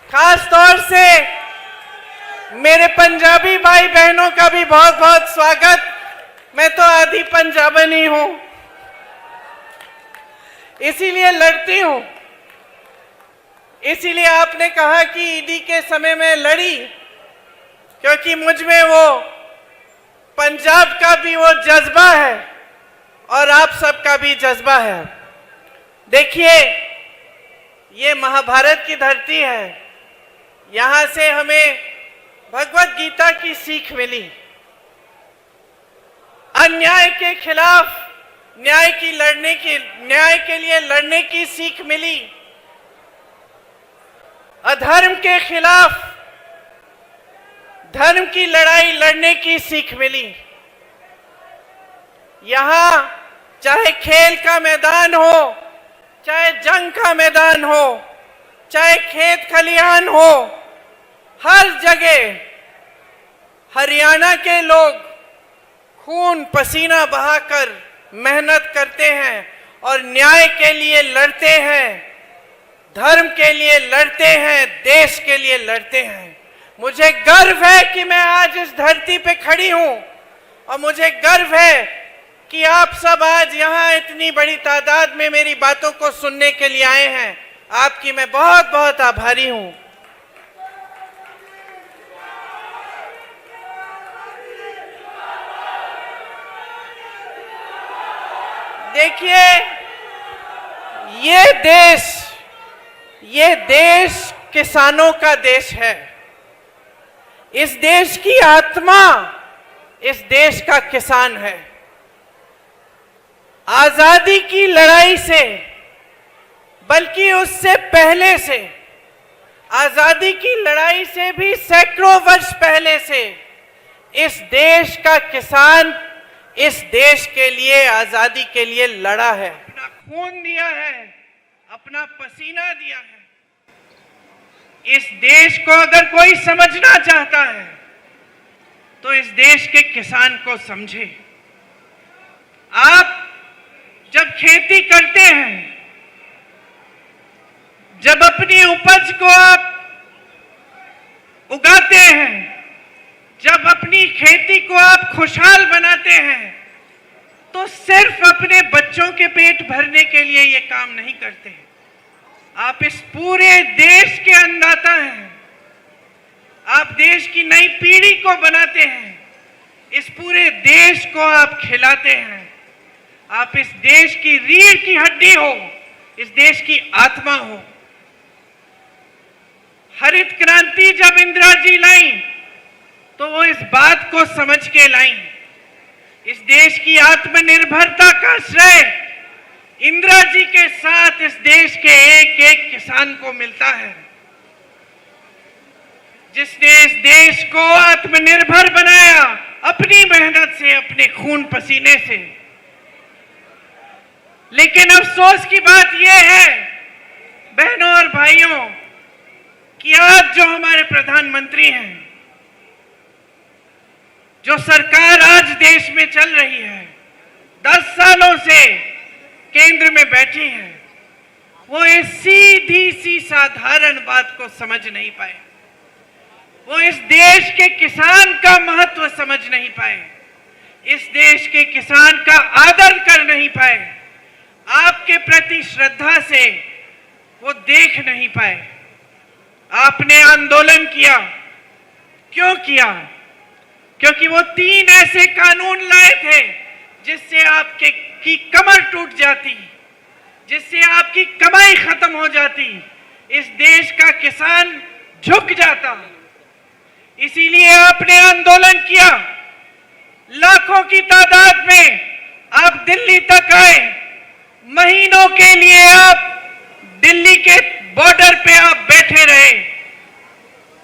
खास तौर से मेरे पंजाबी भाई बहनों का भी बहुत बहुत स्वागत। मैं तो आधी पंजाबनी हूं, इसीलिए लड़ती हूं। इसीलिए आपने कहा कि ईदी के समय में लड़ी, क्योंकि मुझ में वो पंजाब का भी वो जज्बा है और आप सबका भी जज्बा है। देखिए, ये महाभारत की धरती है। यहां से हमें भगवत गीता की सीख मिली। अन्याय के खिलाफ न्याय के लिए लड़ने की सीख मिली। अधर्म के खिलाफ धर्म की लड़ाई लड़ने की सीख मिली। यहां चाहे खेल का मैदान हो, चाहे जंग का मैदान हो, चाहे खेत खलिहान हो, हर जगह हरियाणा के लोग खून पसीना बहाकर मेहनत करते हैं और न्याय के लिए लड़ते हैं, धर्म के लिए लड़ते हैं, देश के लिए लड़ते हैं। मुझे गर्व है कि मैं आज इस धरती पे खड़ी हूं और मुझे गर्व है कि आप सब आज यहां इतनी बड़ी तादाद में मेरी बातों को सुनने के लिए आए हैं। आपकी मैं बहुत बहुत आभारी हूं। देखिए, ये देश किसानों का देश है। इस देश की आत्मा इस देश का किसान है। आजादी की लड़ाई से, बल्कि उससे पहले से, आजादी की लड़ाई से भी सैकड़ों वर्ष पहले से इस देश का किसान इस देश के लिए, आजादी के लिए लड़ा है, अपना खून दिया है, अपना पसीना दिया है। इस देश को अगर कोई समझना चाहता है तो इस देश के किसान को समझे। आप जब खेती करते हैं, जब अपनी उपज को आप उगाते हैं, जब अपनी खेती को आप खुशहाल बनाते हैं, तो सिर्फ अपने बच्चों के पेट भरने के लिए ये काम नहीं करते। आप इस पूरे देश के अन्नदाता हैं। आप देश की नई पीढ़ी को बनाते हैं। इस पूरे देश को आप खिलाते हैं। आप इस देश की रीढ़ की हड्डी हो, इस देश की आत्मा हो। हरित क्रांति जब इंदिरा जी लाई तो वो इस बात को समझ के लाई। इस देश की आत्मनिर्भरता का श्रेय इंदिरा जी के साथ इस देश के एक एक किसान को मिलता है, जिसने इस देश को आत्मनिर्भर बनाया अपनी मेहनत से, अपने खून पसीने से। लेकिन अफसोस की बात यह है बहनों और भाइयों कि आज जो हमारे प्रधानमंत्री हैं, जो सरकार आज देश में चल रही है, 10 सालों से केंद्र में बैठी है, वो इस सीधी सी साधारण बात को समझ नहीं पाए। वो इस देश के किसान का महत्व समझ नहीं पाए, इस देश के किसान का आदर कर नहीं पाए, आपके प्रति श्रद्धा से वो देख नहीं पाए। आपने आंदोलन किया। क्यों किया? क्योंकि वो 3 ऐसे कानून लाए थे जिससे आपकी कमर टूट जाती, जिससे आपकी कमाई खत्म हो जाती, इस देश का किसान झुक जाता। इसीलिए आपने आंदोलन किया। लाखों की तादाद में आप दिल्ली तक आए। महीनों के लिए आप दिल्ली के बॉर्डर पे आप बैठे रहे।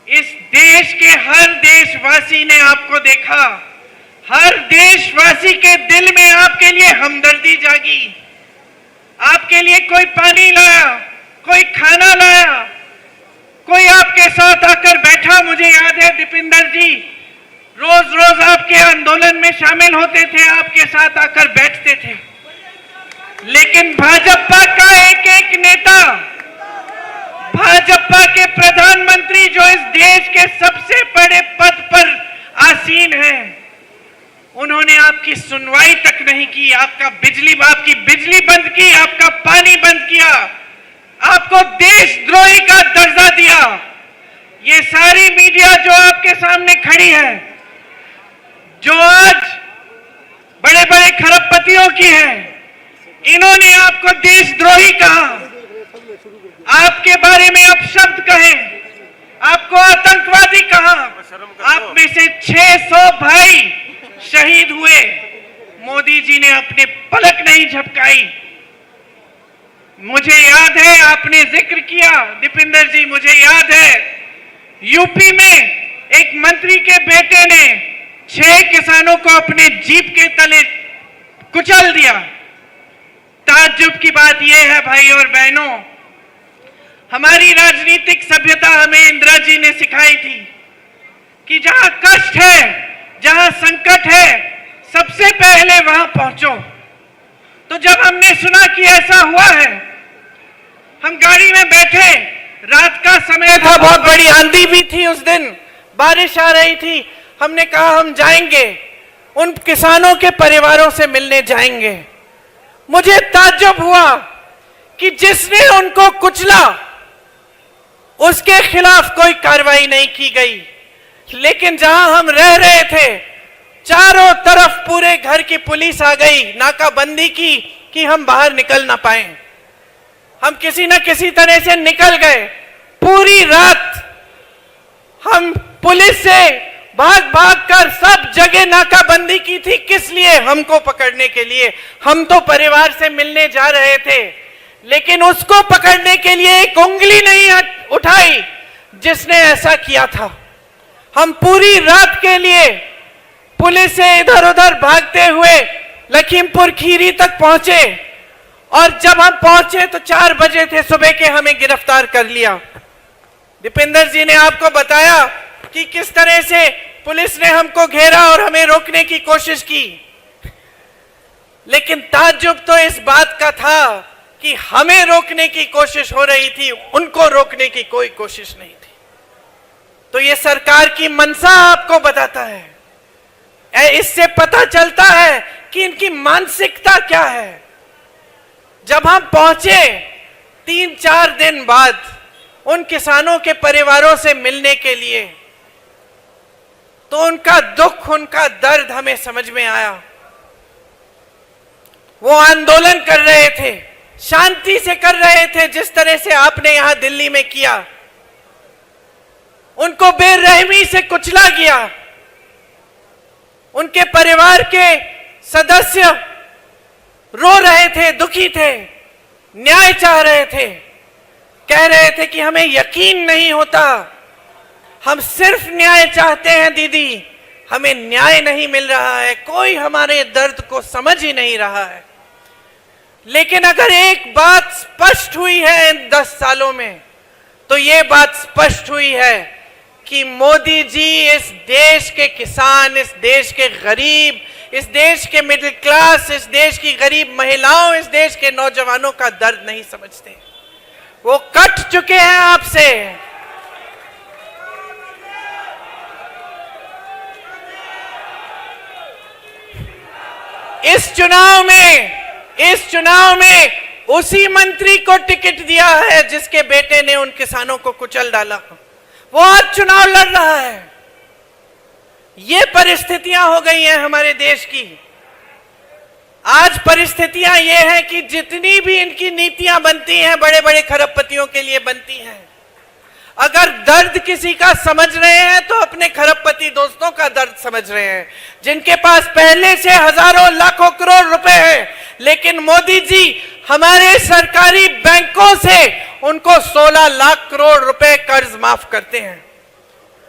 इस देश के हर देशवासी ने आपको देखा। हर देशवासी के दिल में आपके लिए हमदर्दी जागी। आपके लिए कोई पानी लाया, कोई खाना लाया, कोई आपके साथ आकर बैठा। मुझे याद है दीपिंदर जी रोज रोज आपके आंदोलन में शामिल होते थे, आपके साथ आकर बैठते थे। लेकिन भाजपा का एक एक नेता, भाजपा के प्रधानमंत्री आपकी बिजली बंद की, आपका पानी बंद किया, आपको देशद्रोही का दर्जा दिया। ये सारी मीडिया जो आपके सामने खड़ी है, जो आज बड़े बड़े खरबपतियों की है, इन्होंने आपको देशद्रोही कहा, आपके बारे में अपशब्द कहे, आपको आतंकवादी कहा। आप में से 600 भाई शहीद हुए, मोदी जी ने अपने पलक नहीं झपकाई। मुझे याद है, आपने जिक्र किया दीपेंद्र जी, मुझे याद है यूपी में एक मंत्री के बेटे ने 6 किसानों को अपने जीप के तले कुचल दिया। ताज्जुब की बात यह है भाई और बहनों, हमारी राजनीतिक सभ्यता हमें इंदिरा जी ने सिखाई थी कि जहां कष्ट है, जहां संकट है, सबसे पहले वहां पहुंचो। तो जब हमने सुना कि ऐसा हुआ है, हम गाड़ी में बैठे, रात का समय था, बहुत बड़ी आंधी भी थी उस दिन, बारिश आ रही थी। हमने कहा हम जाएंगे, उन किसानों के परिवारों से मिलने जाएंगे। मुझे ताज्जुब हुआ कि जिसने उनको कुचला उसके खिलाफ कोई कार्रवाई नहीं की गई, लेकिन जहां हम रह रहे थे चारों तरफ पूरे घर की पुलिस आ गई, नाकाबंदी की कि हम बाहर निकल ना पाए। हम किसी न किसी तरह से निकल गए। पूरी रात हम पुलिस से भाग भाग कर सब जगह नाकाबंदी की थी। किस लिए? हमको पकड़ने के लिए। हम तो परिवार से मिलने जा रहे थे, लेकिन उसको पकड़ने के लिए एक उंगली नहीं उठाई जिसने ऐसा किया था। हम पूरी रात के लिए पुलिस से इधर उधर भागते हुए लखीमपुर खीरी तक पहुंचे, और जब हम पहुंचे तो 4 बजे थे सुबह के, हमें गिरफ्तार कर लिया। दीपेंद्र जी ने आपको बताया कि किस तरह से पुलिस ने हमको घेरा और हमें रोकने की कोशिश की, लेकिन ताज्जुब तो इस बात का था कि हमें रोकने की कोशिश हो रही थी, उनको रोकने की कोई कोशिश नहीं थी। तो ये सरकार की मंशा आपको बताता है, इससे पता चलता है कि इनकी मानसिकता क्या है। जब हम पहुंचे 3-4 दिन बाद उन किसानों के परिवारों से मिलने के लिए, तो उनका दुख, उनका दर्द हमें समझ में आया। वो आंदोलन कर रहे थे, शांति से कर रहे थे, जिस तरह से आपने यहां दिल्ली में किया। उनको बेरहमी से कुचला गया। उनके परिवार के सदस्य रो रहे थे, दुखी थे, न्याय चाह रहे थे, कह रहे थे कि हमें यकीन नहीं होता, हम सिर्फ न्याय चाहते हैं दीदी, हमें न्याय नहीं मिल रहा है, कोई हमारे दर्द को समझ ही नहीं रहा है। लेकिन अगर एक बात स्पष्ट हुई है इन 10 सालों में, तो ये बात स्पष्ट हुई है कि मोदी जी इस देश के किसान, इस देश के गरीब, इस देश के मिडिल क्लास, इस देश की गरीब महिलाओं, इस देश के नौजवानों का दर्द नहीं समझते। वो कट चुके हैं आपसे। इस चुनाव में उसी मंत्री को टिकट दिया है जिसके बेटे ने उन किसानों को कुचल डाला। वो आज चुनाव लड़ रहा है। ये परिस्थितियां हो गई हैं हमारे देश की। आज परिस्थितियां ये हैं कि जितनी भी इनकी नीतियां बनती हैं, बड़े बड़े खरबपतियों के लिए बनती हैं। अगर दर्द किसी का समझ रहे हैं तो अपने खरबपति दोस्तों का दर्द समझ रहे हैं, जिनके पास पहले से हजारों लाखों करोड़ रुपए हैं। लेकिन मोदी जी हमारे सरकारी बैंकों से उनको 16 लाख करोड़ रुपए कर्ज माफ करते हैं।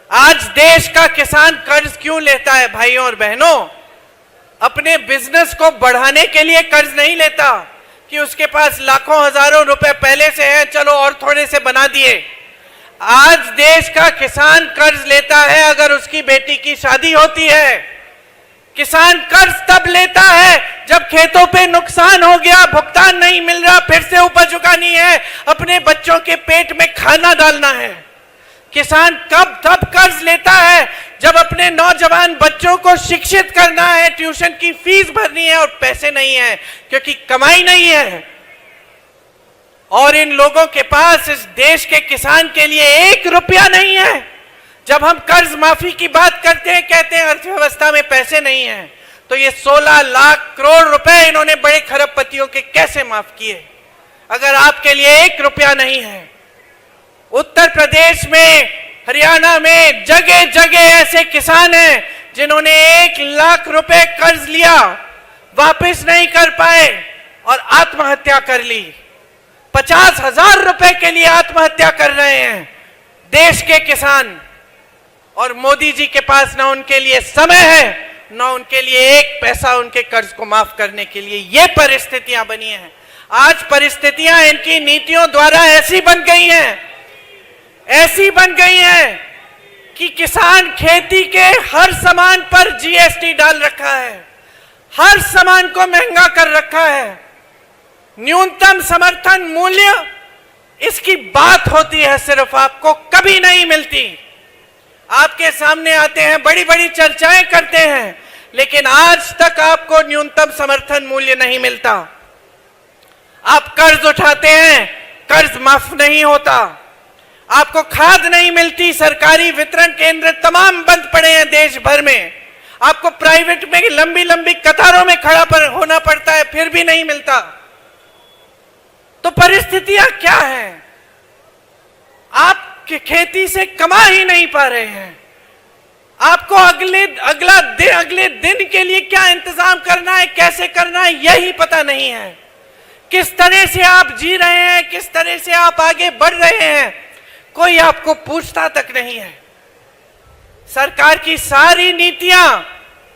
आज देश का किसान कर्ज क्यों लेता है भाइयों और बहनों? अपने बिजनेस को बढ़ाने के लिए कर्ज नहीं लेता कि उसके पास लाखों हजारों रुपए पहले से हैं, चलो और थोड़े से बना दिए। आज देश का किसान कर्ज लेता है अगर उसकी बेटी की शादी होती है। किसान कर्ज तब लेता है जब खेतों पे नुकसान हो गया, भुगतान नहीं मिल रहा, फिर से उपज उगानी है, अपने बच्चों के पेट में खाना डालना है। किसान कब तब कर्ज लेता है जब अपने नौजवान बच्चों को शिक्षित करना है, ट्यूशन की फीस भरनी है और पैसे नहीं है क्योंकि कमाई नहीं है। और इन लोगों के पास इस देश के किसान के लिए 1 रुपया नहीं है। जब हम कर्ज माफी की बात करते हैं, कहते हैं अर्थव्यवस्था में पैसे नहीं है, तो ये 16 लाख करोड़ रुपए इन्होंने बड़े खरबपतियों के कैसे माफ किए अगर आपके लिए 1 रुपया नहीं है। उत्तर प्रदेश में, हरियाणा में जगह जगह ऐसे किसान हैं जिन्होंने 1 लाख रुपए कर्ज लिया, वापस नहीं कर पाए और आत्महत्या कर ली। 50,000 रुपए के लिए आत्महत्या कर रहे हैं देश के किसान, और मोदी जी के पास ना उनके लिए समय है, ना उनके लिए 1 पैसा उनके कर्ज को माफ करने के लिए। ये परिस्थितियां बनी हैं। आज परिस्थितियां इनकी नीतियों द्वारा ऐसी बन गई हैं कि किसान खेती के हर सामान पर जीएसटी डाल रखा है, हर सामान को महंगा कर रखा है। न्यूनतम समर्थन मूल्य, इसकी बात होती है सिर्फ, आपको कभी नहीं मिलती। आपके सामने आते हैं, बड़ी बड़ी चर्चाएं करते हैं, लेकिन आज तक आपको न्यूनतम समर्थन मूल्य नहीं मिलता। आप कर्ज उठाते हैं, कर्ज माफ नहीं होता। आपको खाद नहीं मिलती, सरकारी वितरण केंद्र तमाम बंद पड़े हैं देश भर में। आपको प्राइवेट में लंबी लंबी कतारों में खड़ा होना पड़ता है, फिर भी नहीं मिलता। तो परिस्थितियां क्या हैं? आप खेती से कमा ही नहीं पा रहे हैं। आपको अगले दिन के लिए क्या इंतजाम करना है, कैसे करना है, यही पता नहीं है। किस तरह से आप जी रहे हैं, किस तरह से आप आगे बढ़ रहे हैं, कोई आपको पूछता तक नहीं है। सरकार की सारी नीतियां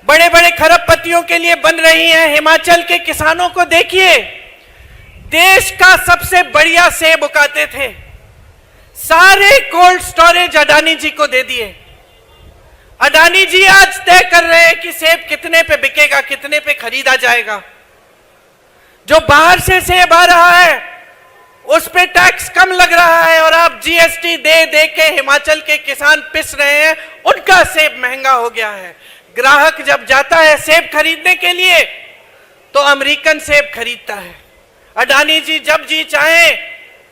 बड़े बड़े खरबपतियों के लिए बन रही हैं। हिमाचल के किसानों को देखिए, देश का सबसे बढ़िया सेब उगाते थे, सारे कोल्ड स्टोरेज अडानी जी को दे दिए। अडानी जी आज तय कर रहे हैं कि सेब कितने पे बिकेगा, कितने पे खरीदा जाएगा। जो बाहर से सेब आ रहा है उस पे टैक्स कम लग रहा है और आप जीएसटी दे दे के हिमाचल के किसान पिस रहे हैं, उनका सेब महंगा हो गया है। ग्राहक जब जाता है सेब खरीदने के लिए तो अमेरिकन सेब खरीदता है। अडानी जी जब जी चाहे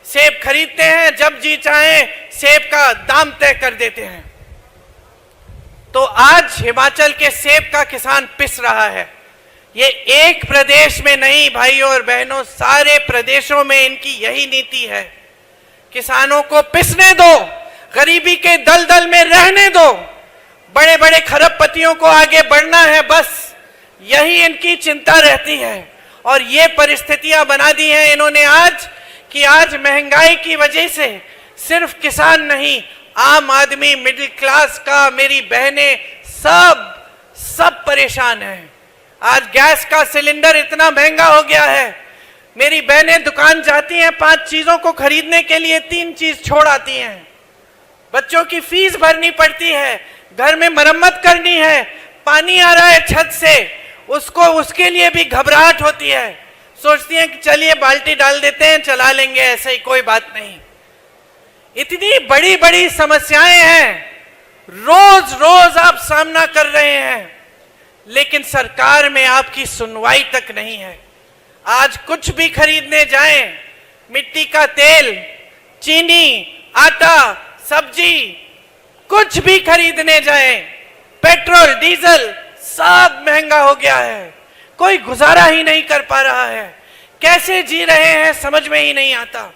सेब खरीदते हैं, जब जी चाहे सेब का दाम तय कर देते हैं। तो आज हिमाचल के सेब का किसान पिस रहा है। ये एक प्रदेश में नहीं भाइयों और बहनों, सारे प्रदेशों में इनकी यही नीति है। किसानों को पिसने दो, गरीबी के दलदल में रहने दो, बड़े बड़े खरबपतियों को आगे बढ़ना है, बस यही इनकी चिंता रहती है। और ये परिस्थितियां बना दी हैं इन्होंने आज कि आज महंगाई की वजह से सिर्फ किसान नहीं, आम आदमी, मिडिल क्लास का, मेरी बहनें, सब परेशान हैं। आज गैस का सिलेंडर इतना महंगा हो गया है, मेरी बहनें दुकान जाती हैं 5 चीजों को खरीदने के लिए 3 चीज छोड़ आती हैं। बच्चों की फीस भरनी पड़ती है, घर में मरम्मत करनी है, पानी आ रहा है छत से, उसके लिए भी घबराहट होती है। सोचती हैं कि चलिए बाल्टी डाल देते हैं, चला लेंगे, ऐसे ही कोई बात नहीं। इतनी बड़ी बड़ी समस्याएं हैं, रोज रोज आप सामना कर रहे हैं, लेकिन सरकार में आपकी सुनवाई तक नहीं है। आज कुछ भी खरीदने जाएं, मिट्टी का तेल, चीनी, आटा, सब्जी, कुछ भी खरीदने जाएं, पेट्रोल, डीजल, सब महंगा हो गया है। कोई गुजारा ही नहीं कर पा रहा है। कैसे जी रहे हैं समझ में ही नहीं आता।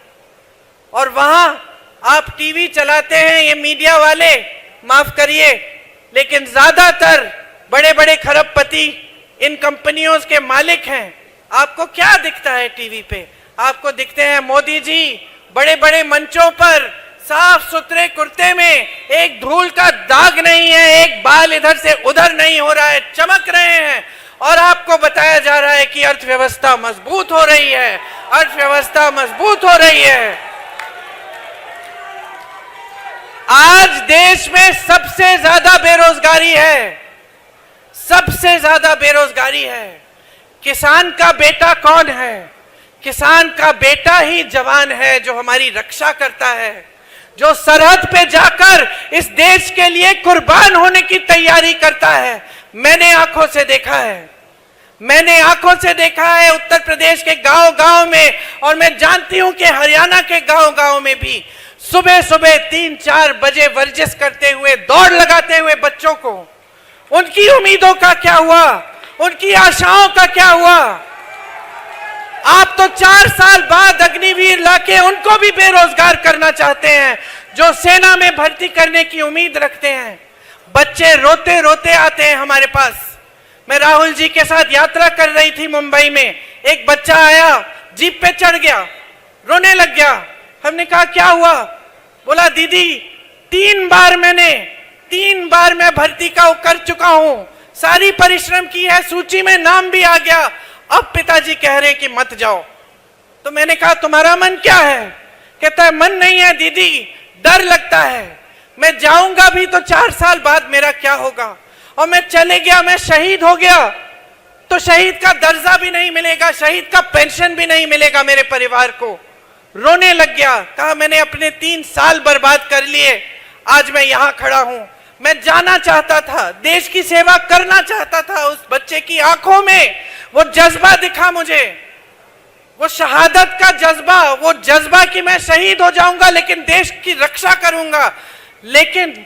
और वहां आप टीवी चलाते हैं, ये मीडिया वाले, माफ करिए, लेकिन ज्यादातर बड़े बड़े खरबपति इन कंपनियों के मालिक हैं। आपको क्या दिखता है टीवी पे? आपको दिखते हैं मोदी जी बड़े बड़े मंचों पर साफ सुथरे कुर्ते में, एक धूल का दाग नहीं है, एक बाल इधर से उधर नहीं हो रहा है, चमक रहे हैं और आपको बताया जा रहा है कि अर्थव्यवस्था मजबूत हो रही है, अर्थव्यवस्था मजबूत हो रही है। आज देश में सबसे ज्यादा बेरोजगारी है, सबसे ज्यादा बेरोजगारी है। किसान का बेटा कौन है? किसान का बेटा ही जवान है जो हमारी रक्षा करता है, जो सरहद पे जाकर इस देश के लिए कुर्बान होने की तैयारी करता है। मैंने आंखों से देखा है, मैंने आंखों से देखा है उत्तर प्रदेश के गांव-गांव में, और मैं जानती हूं कि हरियाणा के गांव-गांव में भी सुबह सुबह 3-4 बजे वर्जिश करते हुए, दौड़ लगाते हुए बच्चों को, उनकी उम्मीदों का क्या हुआ, उनकी आशाओं का क्या हुआ? आप तो 4 साल बाद अग्निवीर लाके उनको भी बेरोजगार करना चाहते हैं जो सेना में भर्ती करने की उम्मीद रखते हैं। बच्चे रोते रोते आते हैं हमारे पास। मैं राहुल जी के साथ यात्रा कर रही थी मुंबई में, एक बच्चा आया, जीप पे चढ़ गया, रोने लग गया। हमने कहा क्या हुआ? बोला दीदी 3 बार मैं भर्ती का कर चुका हूं, सारी परिश्रम की है, सूची में नाम भी आ गया, अब पिताजी कह रहे हैं कि मत जाओ। तो मैंने कहा तुम्हारा मन क्या है? कहता है मन नहीं है दीदी, डर लगता है, मैं जाऊंगा भी तो 4 साल बाद मेरा क्या होगा, और मैं चले गया, मैं शहीद हो गया तो शहीद का दर्जा भी नहीं मिलेगा, शहीद का पेंशन भी नहीं मिलेगा मेरे परिवार को। रोने लग गया, कहा मैंने अपने 3 साल बर्बाद कर लिए, आज मैं यहां खड़ा हूं। मैं जाना चाहता था, देश की सेवा करना चाहता था। उस बच्चे की आंखों में वो जज्बा दिखा मुझे, वो शहादत का जज्बा, वो जज्बा कि मैं शहीद हो जाऊंगा लेकिन देश की रक्षा करूंगा। लेकिन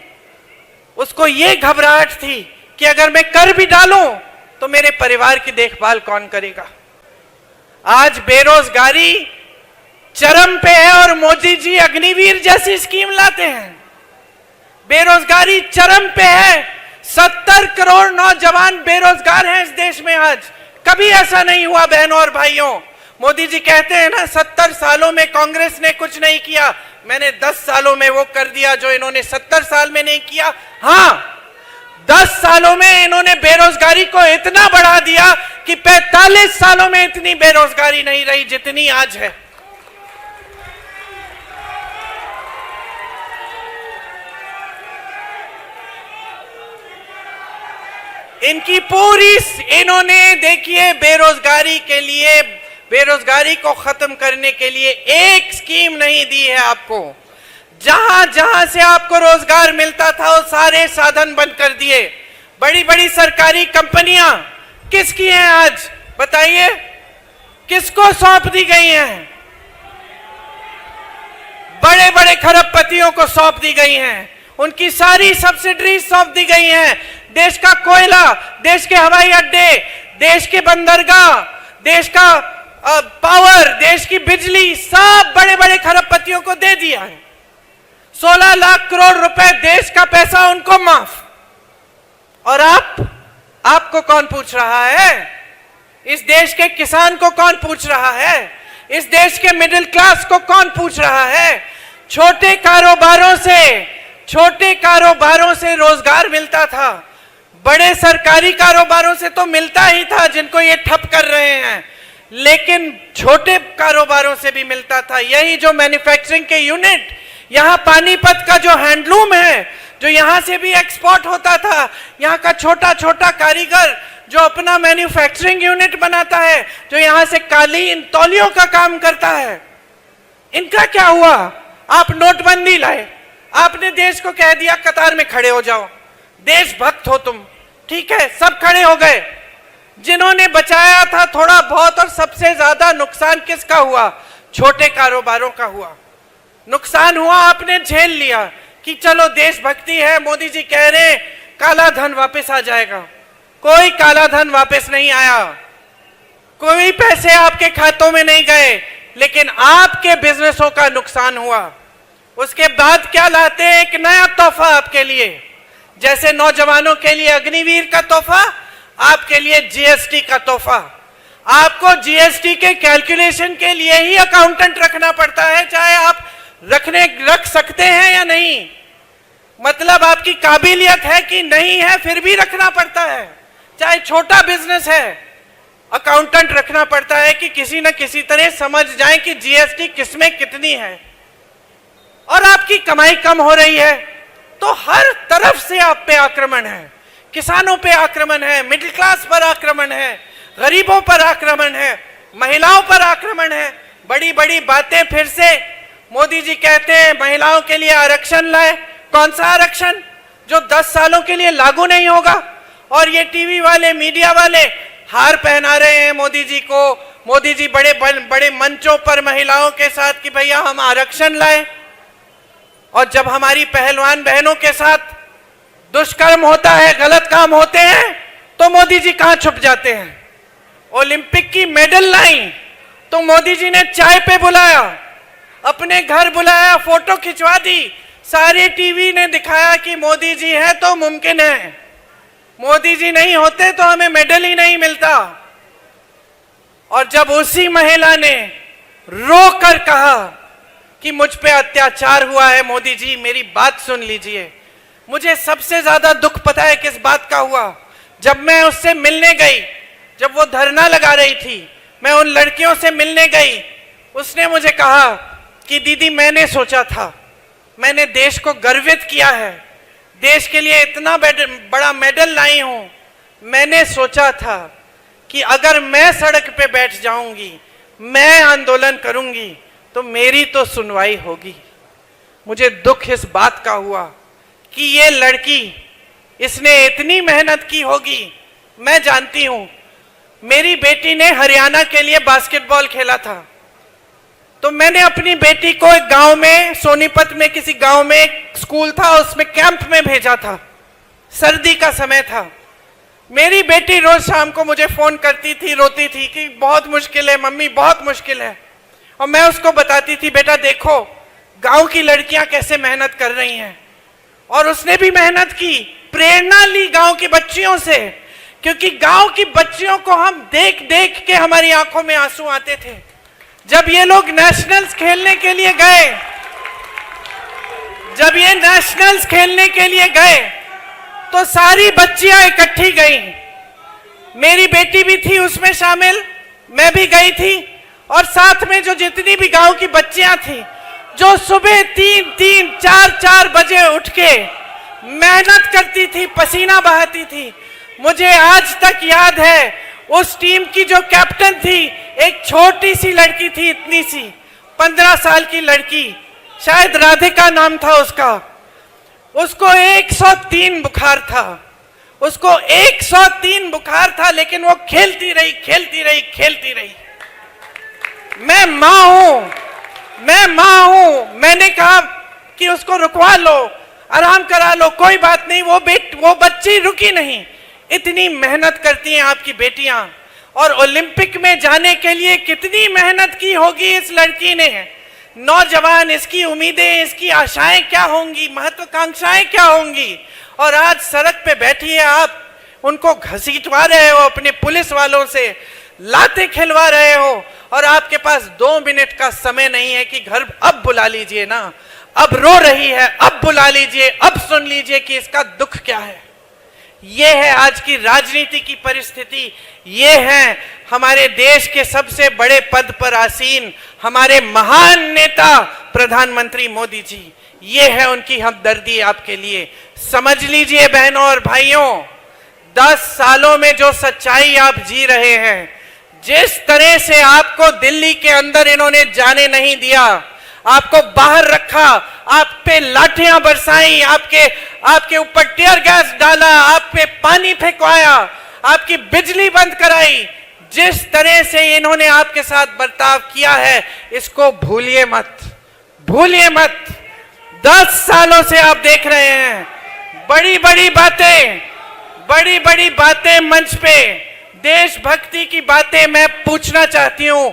उसको ये घबराहट थी कि अगर मैं कर भी डालूं तो मेरे परिवार की देखभाल कौन करेगा। आज बेरोजगारी चरम पे है और मोदी जी अग्निवीर जैसी स्कीम लाते हैं। बेरोजगारी चरम पे है, 70 करोड़ नौजवान बेरोजगार हैं इस देश में आज। कभी ऐसा नहीं हुआ बहनों और भाइयों। मोदी जी कहते हैं ना 70 सालों में कांग्रेस ने कुछ नहीं किया, मैंने 10 सालों में वो कर दिया जो इन्होंने 70 साल में नहीं किया। हाँ, 10 सालों में इन्होंने बेरोजगारी को इतना बढ़ा दिया कि 45 सालों में इतनी बेरोजगारी नहीं रही जितनी आज है। इन्होंने देखिए बेरोजगारी के लिए, बेरोजगारी को खत्म करने के लिए एक स्कीम नहीं दी है आपको। जहां जहां से आपको रोजगार मिलता था वो सारे साधन बंद कर दिए। बड़ी बड़ी सरकारी कंपनियां किसकी हैं आज बताइए, किसको सौंप दी गई हैं? बड़े बड़े खरबपतियों को सौंप दी गई हैं, उनकी सारी सब्सिडी सौंप दी गई हैं। देश का कोयला, देश के हवाई अड्डे, देश के बंदरगाह, देश का पावर, देश की बिजली, सब बड़े बड़े खरबपतियों को दे दिया है। 16 लाख करोड़ रुपए देश का पैसा उनको माफ। और आपको कौन पूछ रहा है? इस देश के किसान को कौन पूछ रहा है? इस देश के मिडिल क्लास को कौन पूछ रहा है? छोटे कारोबारों से रोजगार मिलता था, बड़े सरकारी कारोबारों से तो मिलता ही था जिनको ये ठप कर रहे हैं, लेकिन छोटे कारोबारों से भी मिलता था। यही जो मैन्युफैक्चरिंग के यूनिट, यहाँ पानीपत का जो हैंडलूम है, जो यहाँ से भी एक्सपोर्ट होता था, यहाँ का छोटा छोटा कारीगर जो अपना मैन्युफैक्चरिंग यूनिट बनाता है, जो यहाँ से कालीन तौलियों का काम करता है, इनका क्या हुआ? आप नोटबंदी लाए, आपने देश को कह दिया कतार में खड़े हो जाओ, देशभक्त हो तुम, ठीक है, सब खड़े हो गए। जिन्होंने बचाया था थोड़ा बहुत, और सबसे ज्यादा नुकसान किसका हुआ? छोटे कारोबारों का हुआ। नुकसान हुआ, आपने झेल लिया कि चलो देशभक्ति है, मोदी जी कह रहे हैं काला धन वापस आ जाएगा। कोई काला धन वापस नहीं आया, कोई पैसे आपके खातों में नहीं गए, लेकिन आपके बिजनेसों का नुकसान हुआ। उसके बाद क्या लाते हैं? एक नया तोहफा आपके लिए, जैसे नौजवानों के लिए अग्निवीर का तोहफा, आपके लिए जीएसटी का तोहफा। आपको जीएसटी के कैलकुलेशन के लिए ही अकाउंटेंट रखना पड़ता है, चाहे आप रख सकते हैं या नहीं, मतलब आपकी काबिलियत है कि नहीं है, फिर भी रखना पड़ता है। चाहे छोटा बिजनेस है, अकाउंटेंट रखना पड़ता है कि किसी न किसी तरह समझ जाए कि जीएसटी किसमें कितनी है। और आपकी कमाई कम हो रही है तो हर तरफ से आप पे आक्रमण है, किसानों पे आक्रमण है, मिडिल क्लास पर आक्रमण है, गरीबों पर आक्रमण है, महिलाओं पर आक्रमण है। बड़ी बड़ी बातें फिर से मोदी जी कहते हैं महिलाओं के लिए आरक्षण लाए। कौन सा आरक्षण जो 10 सालों के लिए लागू नहीं होगा? और ये टीवी वाले, मीडिया वाले हार पहना रहे हैं मोदी जी को। मोदी जी बड़े बड़े मंचों पर महिलाओं के साथ कि भैया हम आरक्षण लाए, और जब हमारी पहलवान बहनों के साथ दुष्कर्म होता है, गलत काम होते हैं, तो मोदी जी कहां छुप जाते हैं? ओलंपिक की मेडल लाई तो मोदी जी ने चाय पे बुलाया, अपने घर बुलाया, फोटो खिंचवा दी, सारे टीवी ने दिखाया कि मोदी जी है तो मुमकिन है। मोदी जी नहीं होते तो हमें मेडल ही नहीं मिलता। और जब उसी महिला ने रो कर कहा कि मुझ पे अत्याचार हुआ है, मोदी जी मेरी बात सुन लीजिए। मुझे सबसे ज्यादा दुख पता है किस बात का हुआ? जब मैं उससे मिलने गई, जब वो धरना लगा रही थी, मैं उन लड़कियों से मिलने गई, उसने मुझे कहा कि दीदी मैंने सोचा था, मैंने देश को गर्वित किया है, देश के लिए इतना बड़ा मेडल लाई हूं, मैंने सोचा था कि अगर मैं सड़क पे बैठ जाऊंगी, मैं आंदोलन करूंगी, तो मेरी तो सुनवाई होगी। मुझे दुख इस बात का हुआ कि ये लड़की, इसने इतनी मेहनत की होगी। मैं जानती हूं, मेरी बेटी ने हरियाणा के लिए बास्केटबॉल खेला था, तो मैंने अपनी बेटी को एक गांव में, सोनीपत में किसी गांव में एक स्कूल था, उसमें कैंप में भेजा था। सर्दी का समय था। मेरी बेटी रोज शाम को मुझे फोन करती थी, रोती थी कि बहुत मुश्किल है मम्मी, बहुत मुश्किल है। और मैं उसको बताती थी, बेटा देखो गांव की लड़कियां कैसे मेहनत कर रही हैं। और उसने भी मेहनत की, प्रेरणा ली गांव की बच्चियों से, क्योंकि गांव की बच्चियों को हम देख देख के हमारी आंखों में आंसू आते थे। जब ये लोग नेशनल्स खेलने के लिए गए, जब ये नेशनल्स खेलने के लिए गए, तो सारी बच्चियां इकट्ठी गईं। मेरी बेटी भी थी उसमें शामिल, मैं भी गई थी, और साथ में जो जितनी भी गांव की बच्चियां थी, जो सुबह 3-3, 4-4 बजे उठ के मेहनत करती थी, पसीना बहाती थी। मुझे आज तक याद है उस टीम की जो कैप्टन थी, एक छोटी सी लड़की थी, इतनी सी 15 साल की लड़की, शायद राधिका नाम था उसका। उसको 103 बुखार था, उसको 103 बुखार था, लेकिन वो खेलती रही, खेलती रही, खेलती रही। मैं मां हूं, मैं मां हूं। मैंने कहा कि उसको रुकवा लो, आराम करा लो, कोई बात नहीं। वो बच्ची रुकी नहीं। इतनी मेहनत करती हैं आपकी बेटियां, और ओलंपिक में जाने के लिए कितनी मेहनत की होगी इस लड़की ने। नौजवान, इसकी उम्मीदें, इसकी आशाएं क्या होंगी, महत्वाकांक्षाएं क्या होंगी। और आज सड़क पे बैठी है, आप उनको घसीटवा रहे हो, अपने पुलिस वालों से लाते खिलवा रहे हो, और आपके पास 2 मिनट का समय नहीं है कि घर अब बुला लीजिए ना, अब रो रही है, अब बुला लीजिए, अब सुन लीजिए कि इसका दुख क्या है। ये है आज की राजनीति की परिस्थिति। ये है हमारे देश के सबसे बड़े पद पर आसीन हमारे महान नेता प्रधानमंत्री मोदी जी। ये है उनकी हमदर्दी आपके लिए। समझ लीजिए बहनों और भाइयों, 10 सालों में जो सच्चाई आप जी रहे हैं, जिस तरह से आपको दिल्ली के अंदर इन्होंने जाने नहीं दिया, आपको बाहर रखा, आप पे लाठियां बरसाई, आपके ऊपर टीयर गैस डाला, आप पे पानी फेंकवाया, आपकी बिजली बंद कराई, जिस तरह से इन्होंने आपके साथ बर्ताव किया है, इसको भूलिए मत, भूलिए मत। 10 सालों से आप देख रहे हैं बड़ी बड़ी बातें मंच पे, देशभक्ति की बातें। मैं पूछना चाहती हूं,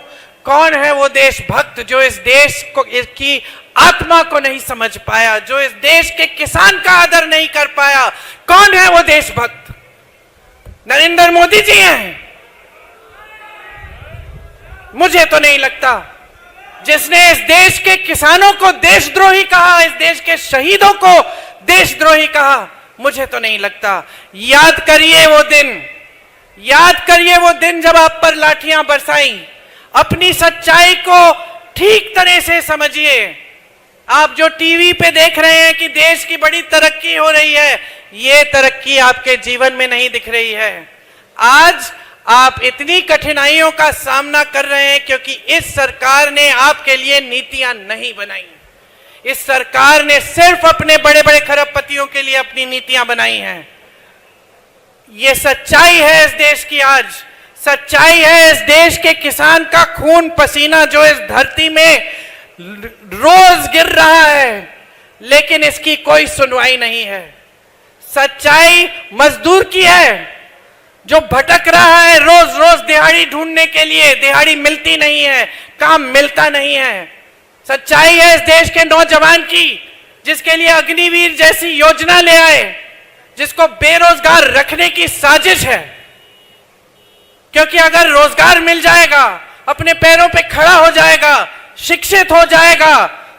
कौन है वो देशभक्त जो इस देश को, इसकी आत्मा को नहीं समझ पाया, जो इस देश के किसान का आदर नहीं कर पाया? कौन है वो देशभक्त? नरेंद्र मोदी जी हैं? मुझे तो नहीं लगता। जिसने इस देश के किसानों को देशद्रोही कहा, इस देश के शहीदों को देशद्रोही कहा, मुझे तो नहीं लगता। याद करिए वो दिन, याद करिए वो दिन जब आप पर लाठियां बरसाई। अपनी सच्चाई को ठीक तरह से समझिए। आप जो टीवी पे देख रहे हैं कि देश की बड़ी तरक्की हो रही है, ये तरक्की आपके जीवन में नहीं दिख रही है। आज आप इतनी कठिनाइयों का सामना कर रहे हैं क्योंकि इस सरकार ने आपके लिए नीतियां नहीं बनाई। इस सरकार ने सिर्फ अपने बड़े बड़े खरबपतियों के लिए अपनी नीतियां बनाई हैं। ये सच्चाई है इस देश की। आज सच्चाई है इस देश के किसान का खून पसीना जो इस धरती में रोज गिर रहा है, लेकिन इसकी कोई सुनवाई नहीं है। सच्चाई मजदूर की है जो भटक रहा है रोज रोज दिहाड़ी ढूंढने के लिए। दिहाड़ी मिलती नहीं है, काम मिलता नहीं है। सच्चाई है इस देश के नौजवान की जिसके लिए अग्निवीर जैसी योजना ले आए, जिसको बेरोजगार रखने की साजिश है। क्योंकि अगर रोजगार मिल जाएगा, अपने पैरों पे खड़ा हो जाएगा, शिक्षित हो जाएगा,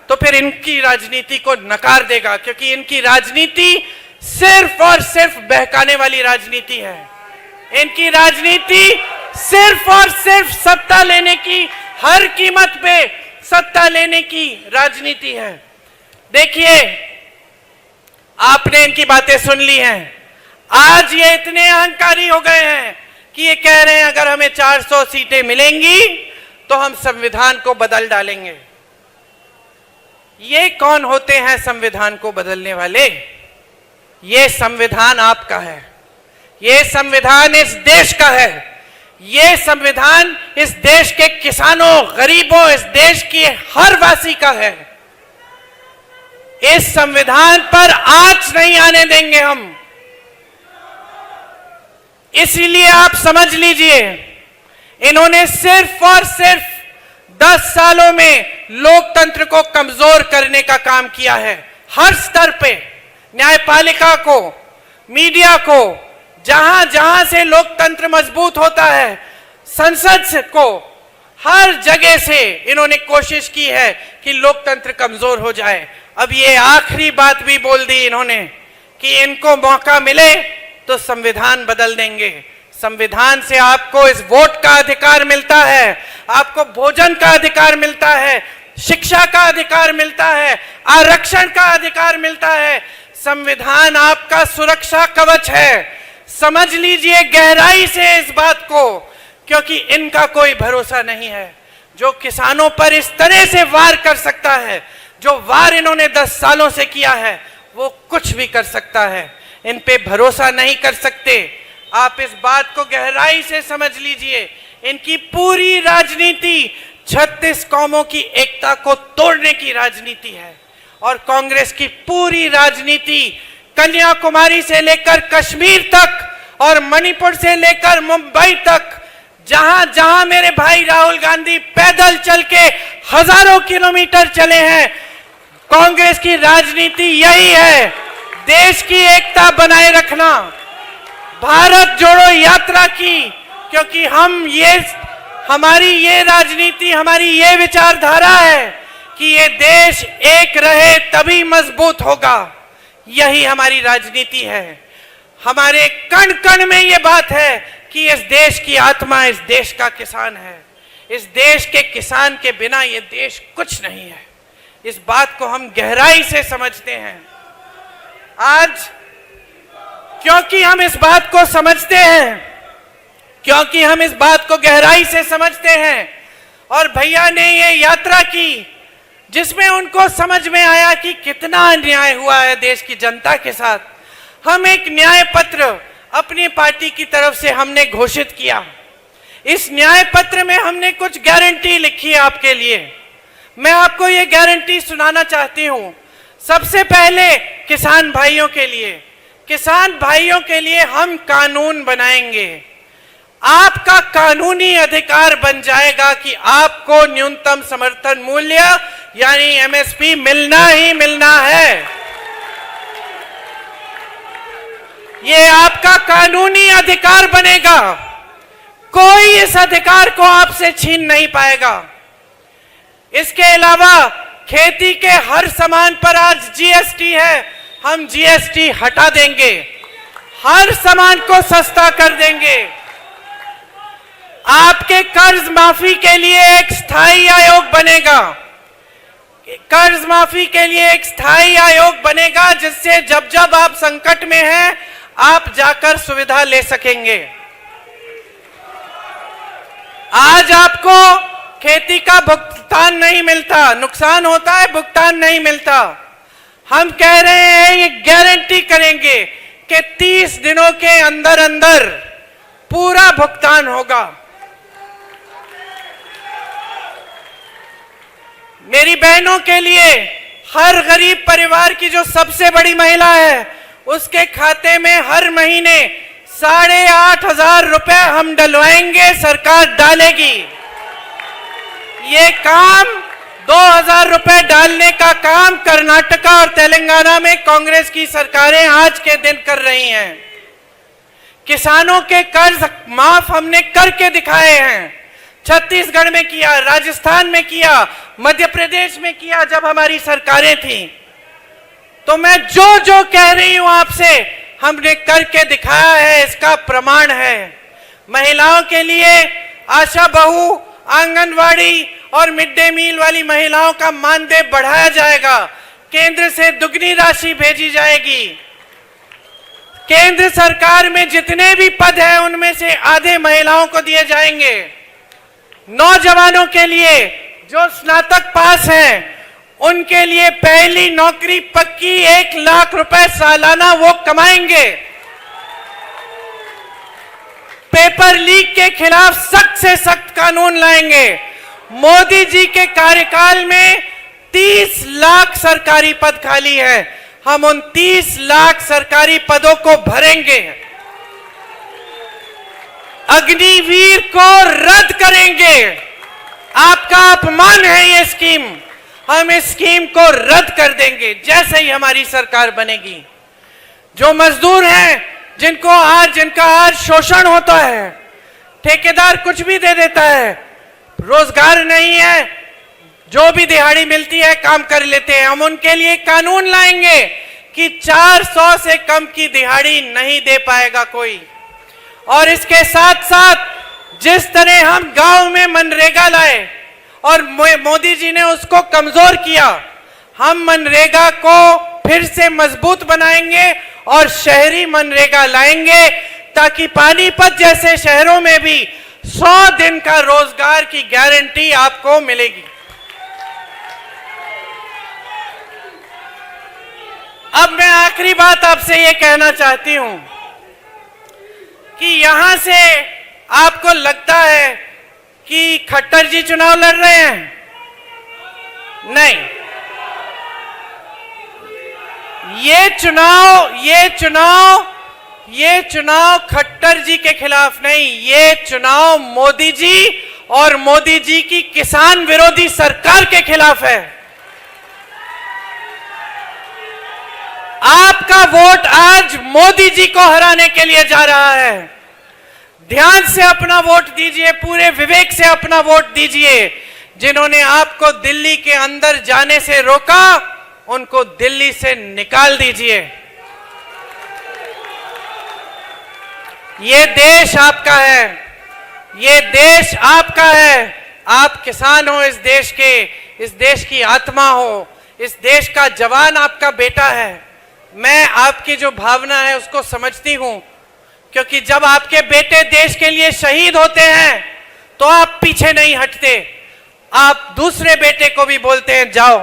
तो फिर इनकी राजनीति को नकार देगा। क्योंकि इनकी राजनीति सिर्फ और सिर्फ बहकाने वाली राजनीति है। इनकी राजनीति सिर्फ और सिर्फ सत्ता लेने की, हर कीमत पे सत्ता लेने की राजनीति है। देखिए, आपने इनकी बातें सुन ली हैं। आज ये इतने अहंकारी हो गए हैं कि ये कह रहे हैं अगर हमें 400 सीटें मिलेंगी तो हम संविधान को बदल डालेंगे। ये कौन होते हैं संविधान को बदलने वाले? ये संविधान आपका है, ये संविधान इस देश का है, ये संविधान इस देश के किसानों, गरीबों, इस देश की हर वासी का है। इस संविधान पर आंच नहीं आने देंगे हम। इसीलिए आप समझ लीजिए, इन्होंने सिर्फ और सिर्फ 10 सालों में लोकतंत्र को कमजोर करने का काम किया है। हर स्तर पे न्यायपालिका को, मीडिया को, जहां जहां से लोकतंत्र मजबूत होता है, संसद को, हर जगह से इन्होंने कोशिश की है कि लोकतंत्र कमजोर हो जाए। अब ये आखिरी बात भी बोल दी इन्होंने कि इनको मौका मिले तो संविधान बदल देंगे। संविधान से आपको इस वोट का अधिकार मिलता है, आपको भोजन का अधिकार मिलता है, शिक्षा का अधिकार मिलता है, आरक्षण का अधिकार मिलता है। संविधान आपका सुरक्षा कवच है। समझ लीजिए गहराई से इस बात को, क्योंकि इनका कोई भरोसा नहीं है। जो किसानों पर इस तरह से वार कर सकता है, जो वार इन्होंने 10 सालों से किया है, वो कुछ भी कर सकता है। इन पे भरोसा नहीं कर सकते। आप इस बात को गहराई से समझ लीजिए। इनकी पूरी राजनीति 36 कौमों की एकता को तोड़ने की राजनीति है। और कांग्रेस की पूरी राजनीति कन्याकुमारी से लेकर कश्मीर तक और मणिपुर से लेकर मुंबई तक, जहां जहां मेरे भाई राहुल गांधी पैदल चल के हजारों किलोमीटर चले हैं, कांग्रेस की राजनीति यही है, देश की एकता बनाए रखना, भारत जोड़ो यात्रा की। क्योंकि हमारी ये राजनीति, हमारी ये विचारधारा है कि ये देश एक रहे तभी मजबूत होगा। यही हमारी राजनीति है। हमारे कण कण में ये बात है कि इस देश की आत्मा इस देश का किसान है। इस देश के किसान के बिना ये देश कुछ नहीं है। इस बात को हम गहराई से समझते हैं। आज क्योंकि हम इस बात को समझते हैं, क्योंकि हम इस बात को गहराई से समझते हैं, और भैया ने ये यात्रा की जिसमें उनको समझ में आया कि कितना अन्याय हुआ है देश की जनता के साथ। हम एक न्याय पत्र अपनी पार्टी की तरफ से हमने घोषित किया। इस न्याय पत्र में हमने कुछ गारंटी लिखी है आपके लिए। मैं आपको ये गारंटी सुनाना चाहती हूं। सबसे पहले किसान भाइयों के लिए, किसान भाइयों के लिए हम कानून बनाएंगे। आपका कानूनी अधिकार बन जाएगा कि आपको न्यूनतम समर्थन मूल्य यानी एमएसपी मिलना ही मिलना है। ये आपका कानूनी अधिकार बनेगा। कोई इस अधिकार को आपसे छीन नहीं पाएगा। इसके अलावा खेती के हर सामान पर आज जीएसटी है, हम जीएसटी हटा देंगे, हर सामान को सस्ता कर देंगे। आपके कर्ज माफी के लिए एक स्थायी आयोग बनेगा। कर्ज माफी के लिए एक स्थायी आयोग बनेगा जिससे जब जब आप संकट में हैं आप जाकर सुविधा ले सकेंगे। आज आपको खेती का भुगतान नहीं मिलता, नुकसान होता है, भुगतान नहीं मिलता। हम कह रहे हैं, ये गारंटी करेंगे कि 30 दिनों के अंदर अंदर पूरा भुगतान होगा। मेरी बहनों के लिए, हर गरीब परिवार की जो सबसे बड़ी महिला है, उसके खाते में हर महीने 8,500 रुपए हम डलवाएंगे, सरकार डालेगी। ये काम 2,000 रुपए डालने का काम कर्नाटका और तेलंगाना में कांग्रेस की सरकारें आज के दिन कर रही हैं। किसानों के कर्ज माफ हमने करके दिखाए हैं। छत्तीसगढ़ में किया, राजस्थान में किया, मध्य प्रदेश में किया जब हमारी सरकारें थी। तो मैं जो जो कह रही हूं आपसे, हमने करके दिखाया है, इसका प्रमाण है। महिलाओं के लिए आशा बहू, आंगनवाड़ी और मिड डे मील वाली महिलाओं का मानदेय बढ़ाया जाएगा। केंद्र से दुगनी राशि भेजी जाएगी। केंद्र सरकार में जितने भी पद हैं, उनमें से आधे महिलाओं को दिए जाएंगे। नौजवानों के लिए जो स्नातक पास हैं, उनके लिए पहली नौकरी पक्की, 1 लाख रुपए सालाना वो कमाएंगे। पेपर लीक के खिलाफ सख्त से सख्त कानून लाएंगे। मोदी जी के कार्यकाल में 30 लाख सरकारी पद खाली है, हम उन 30 लाख सरकारी पदों को भरेंगे। अग्निवीर को रद्द करेंगे। आपका अपमान है ये स्कीम, हम इस स्कीम को रद्द कर देंगे जैसे ही हमारी सरकार बनेगी। जो मजदूर हैं, जिनका आज शोषण होता है, ठेकेदार कुछ भी दे देता है, रोजगार नहीं है, जो भी दिहाड़ी मिलती है काम कर लेते हैं, हम उनके लिए कानून लाएंगे कि 400 से कम की दिहाड़ी नहीं दे पाएगा कोई। और इसके साथ साथ जिस तरह हम गांव में मनरेगा लाए और मोदी जी ने उसको कमजोर किया, हम मनरेगा को फिर से मजबूत बनाएंगे और शहरी मनरेगा लाएंगे, ताकि पानीपत जैसे शहरों में भी 100 दिन का रोजगार की गारंटी आपको मिलेगी। अब मैं आखिरी बात आपसे ये कहना चाहती हूं कि यहां से आपको लगता है कि खट्टर जी चुनाव लड़ रहे हैं, नहीं, ये चुनाव खट्टर जी के खिलाफ नहीं, ये चुनाव मोदी जी और मोदी जी की किसान विरोधी सरकार के खिलाफ है। आपका वोट आज मोदी जी को हराने के लिए जा रहा है। ध्यान से अपना वोट दीजिए, पूरे विवेक से अपना वोट दीजिए। जिन्होंने आपको दिल्ली के अंदर जाने से रोका, उनको दिल्ली से निकाल दीजिए। ये देश आपका है, ये देश आपका है। आप किसान हो इस देश के, इस देश की आत्मा हो, इस देश का जवान आपका बेटा है। मैं आपकी जो भावना है उसको समझती हूं, क्योंकि जब आपके बेटे देश के लिए शहीद होते हैं तो आप पीछे नहीं हटते। आप दूसरे बेटे को भी बोलते हैं, जाओ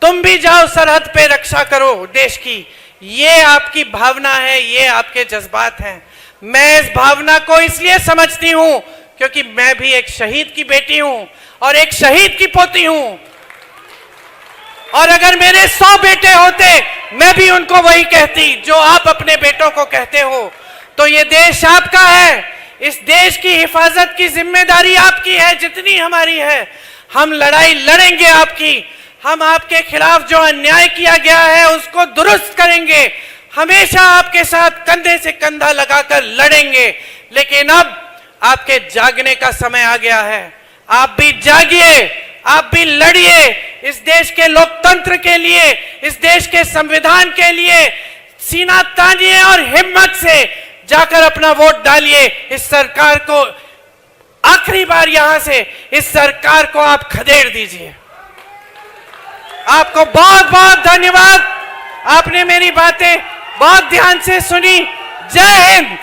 तुम भी जाओ, सरहद पे रक्षा करो देश की। ये आपकी भावना है, ये आपके जज्बात हैं। मैं इस भावना को इसलिए समझती हूं क्योंकि मैं भी एक शहीद की बेटी हूं और एक शहीद की पोती हूं। और अगर मेरे 100 बेटे होते, मैं भी उनको वही कहती जो आप अपने बेटों को कहते हो। तो ये देश आपका है, इस देश की हिफाजत की जिम्मेदारी आपकी है जितनी हमारी है। हम लड़ाई लड़ेंगे आपकी, हम आपके खिलाफ जो अन्याय किया गया है उसको दुरुस्त करेंगे। हमेशा आपके साथ कंधे से कंधा लगाकर लड़ेंगे। लेकिन अब आपके जागने का समय आ गया है। आप भी जागिए, आप भी लड़िए इस देश के लोकतंत्र के लिए, इस देश के संविधान के लिए। सीना तानिए और हिम्मत से जाकर अपना वोट डालिए। इस सरकार को आखिरी बार यहां से, इस सरकार को आप खदेड़ दीजिए। आपको बहुत बहुत धन्यवाद, आपने मेरी बातें बहुत ध्यान से सुनी। जय हिंद।